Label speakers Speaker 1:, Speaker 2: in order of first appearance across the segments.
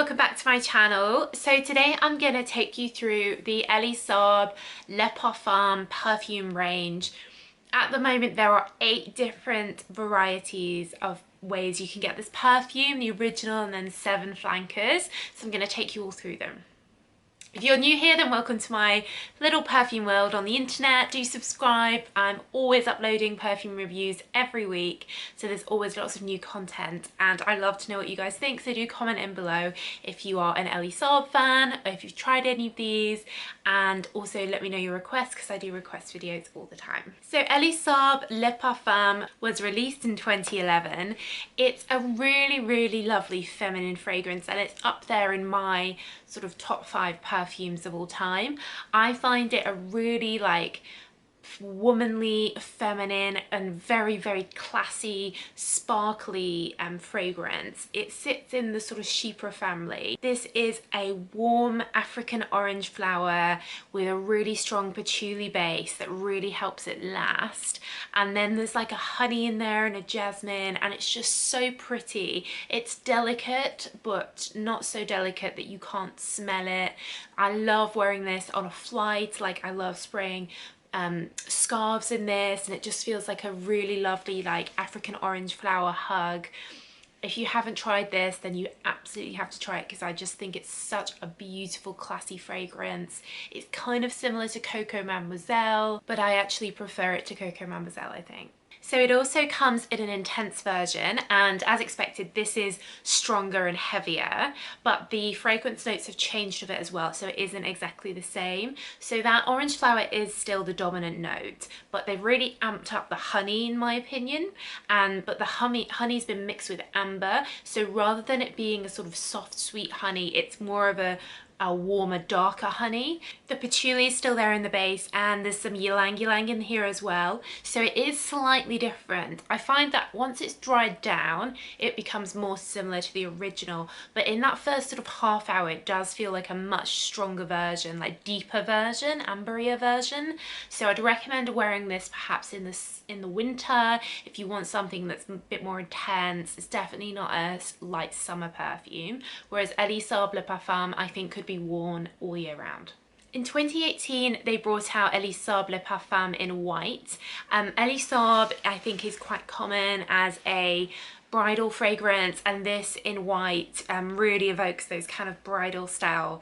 Speaker 1: welcome back to my channel. So today I'm going to take you through the Elie Saab Le Parfum perfume range. At the moment there are 8 different varieties of ways you can get this perfume, the original and then 7 flankers. So I'm going to take you all through them. If you're new here, then welcome to my little perfume world on the internet. Do subscribe. I'm always uploading perfume reviews every week, so there's always lots of new content and I love to know what you guys think, so do comment in below if you are an Elie Saab fan or if you've tried any of these, and also let me know your requests because I do request videos all the time. So Elie Saab Le Parfum was released in 2011. It's a really lovely feminine fragrance and it's up there in my sort of top 5 perfumes of all time. I find it a really womanly, feminine and very classy, sparkly fragrance. It sits in the sort of chypre family. This is a warm African orange flower with a really strong patchouli base that really helps it last, and then there's like a honey in there and a jasmine, and it's just so pretty. It's delicate but not so delicate that you can't smell it. I love wearing this on a flight. Like, I love spraying scarves in this, and it just feels like a really lovely African orange flower hug. If you haven't tried this, then you absolutely have to try it because I just think it's such a beautiful, classy fragrance. It's kind of similar to Coco Mademoiselle, but I actually prefer it to Coco Mademoiselle, I think. So it also comes in an intense version, and as expected this is stronger and heavier, but the fragrance notes have changed a bit as well, so it isn't exactly the same. So that orange flower is still the dominant note, but they've really amped up the honey in my opinion, but the honey's been mixed with amber, so rather than it being a sort of soft sweet honey, it's more of a warmer, darker honey. The patchouli is still there in the base, and there's some ylang ylang in here as well, so it is slightly different. I find that once it's dried down it becomes more similar to the original, but in that first sort of half hour it does feel like a much stronger version, like deeper version, amberier version. So I'd recommend wearing this perhaps in the winter if you want something that's a bit more intense. It's definitely not a light summer perfume, whereas Elie Saab Le Parfum I think could be worn all year round. In 2018 they brought out Elie Saab Le Parfum in white. Elie Saab I think is quite common as a bridal fragrance, and this in white really evokes those kind of bridal style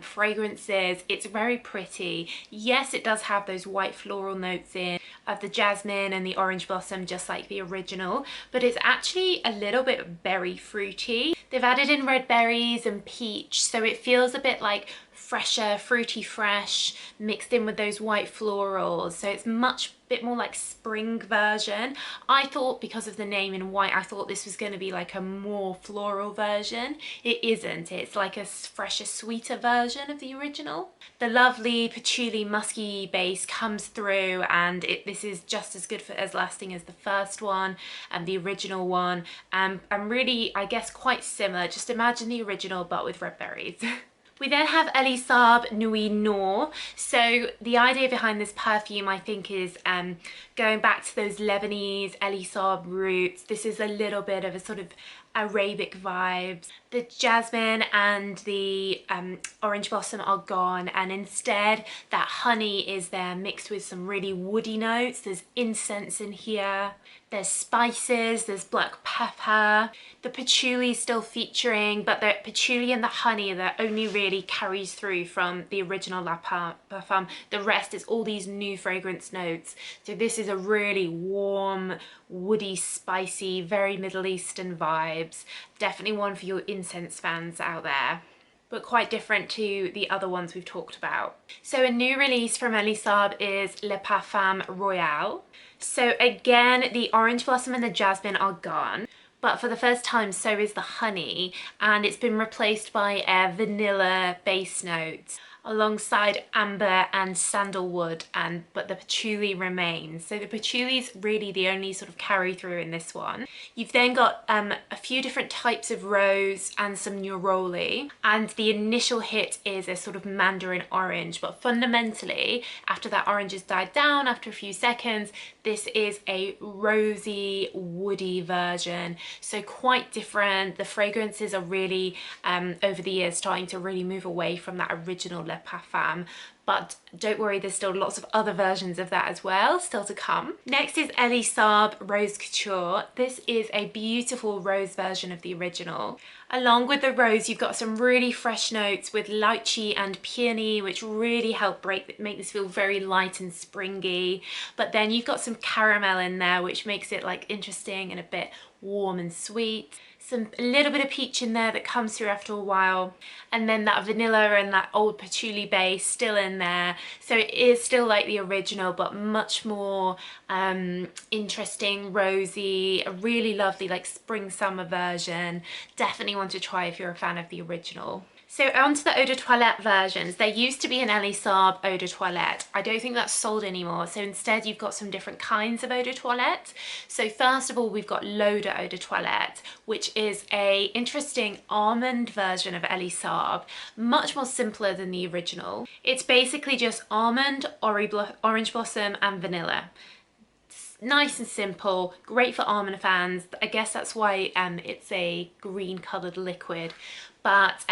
Speaker 1: fragrances. It's very pretty. Yes, it does have those white floral notes in of the jasmine and the orange blossom just like the original, but it's actually a little bit berry fruity. They've added in red berries and peach, so it feels a bit like fresher, fruity fresh, mixed in with those white florals, so it's much bit more like spring version. I thought because of the name in white, I thought this was going to be like a more floral version. It isn't. It's like a fresher, sweeter version of the original. The lovely patchouli musky base comes through, and this is just as good as lasting as the first one and the original one, and really I guess quite similar. Just imagine the original but with red berries. We then have Elie Saab Nuit Noir. So the idea behind this perfume I think is going back to those Lebanese Elie Saab roots. This is a little bit of a sort of Arabic vibes. The jasmine and the orange blossom are gone, and instead that honey is there mixed with some really woody notes. There's incense in here, there's spices, there's black pepper. The patchouli is still featuring, but the patchouli and the honey that only really carries through from the original La Parfum. The rest is all these new fragrance notes. So this is a really warm, woody, spicy, very Middle Eastern vibes. Definitely one for your incense fans out there, but quite different to the other ones we've talked about. So a new release from Elie Saab is Le Parfum Royale. So again, the orange blossom and the jasmine are gone, but for the first time so is the honey, and it's been replaced by a vanilla base note. alongside amber and sandalwood, but the patchouli remains. So the patchouli is really the only sort of carry through in this one. You've then got a few different types of rose and some neroli, and the initial hit is a sort of mandarin orange, but fundamentally after that orange has died down after a few seconds, this is a rosy woody version, so quite different. The fragrances are really over the years starting to really move away from that original Le Parfum, but don't worry, there's still lots of other versions of that as well still to come. Next is Elie Saab Rose Couture. This is a beautiful rose version of the original. Along with the rose, you've got some really fresh notes with lychee and peony, which really help make this feel very light and springy. But then you've got some caramel in there, which makes it like interesting and a bit warm and sweet. A little bit of peach in there that comes through after a while, and then that vanilla and that old patchouli base still in there. So it is still like the original, but much more interesting, rosy, a really lovely like spring summer version. Definitely one to try if you're a fan of the original. So onto the Eau de Toilette versions. There used to be an Elie Saab Eau de Toilette. I don't think that's sold anymore. So instead you've got some different kinds of Eau de Toilette. So first of all, we've got L'Eau de Eau de Toilette, which is a interesting almond version of Elie Saab, much more simpler than the original. It's basically just almond, orange blossom and vanilla. Nice and simple, great for almond fans. I guess that's why it's a green coloured liquid, but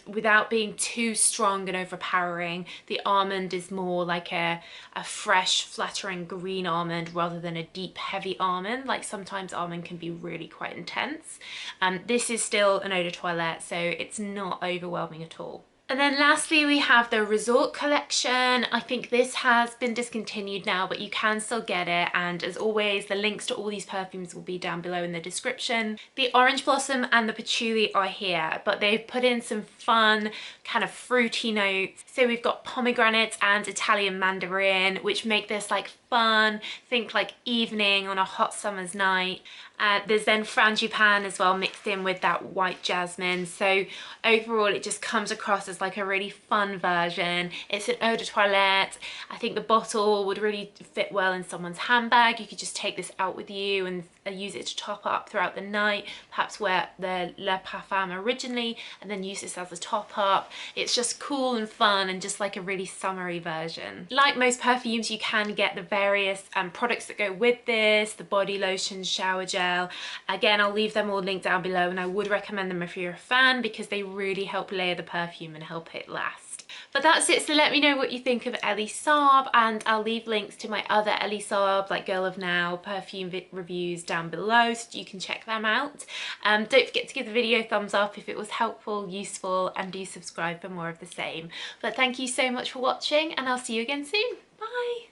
Speaker 1: without being too strong and overpowering. The almond is more like a fresh, flattering green almond rather than a deep, heavy almond. Like sometimes almond can be really quite intense. This is still an eau de toilette, so it's not overwhelming at all. And then lastly, we have the Resort collection. I think this has been discontinued now, but you can still get it. And as always, the links to all these perfumes will be down below in the description. The Orange Blossom and the Patchouli are here, but they've put in some fun kind of fruity notes. So we've got pomegranate and Italian mandarin, which make this like fun, think like evening on a hot summer's night. There's then frangipane as well mixed in with that white jasmine. So overall it just comes across as like a really fun version. It's an eau de toilette. I think the bottle would really fit well in someone's handbag. You could just take this out with you and use it to top up throughout the night, perhaps wear the Le Parfum originally and then use this as a top up. It's just cool and fun and just like a really summery version. Like most perfumes, you can get the various products that go with this, the body lotion, shower gel. Again, I'll leave them all linked down below, and I would recommend them if you're a fan because they really help layer the perfume and help it last. But that's it, so let me know what you think of Elie Saab, and I'll leave links to my other Elie Saab, like Girl of Now, perfume reviews down below so you can check them out. Don't forget to give the video a thumbs up if it was helpful, useful, and do subscribe for more of the same. But thank you so much for watching, and I'll see you again soon. Bye!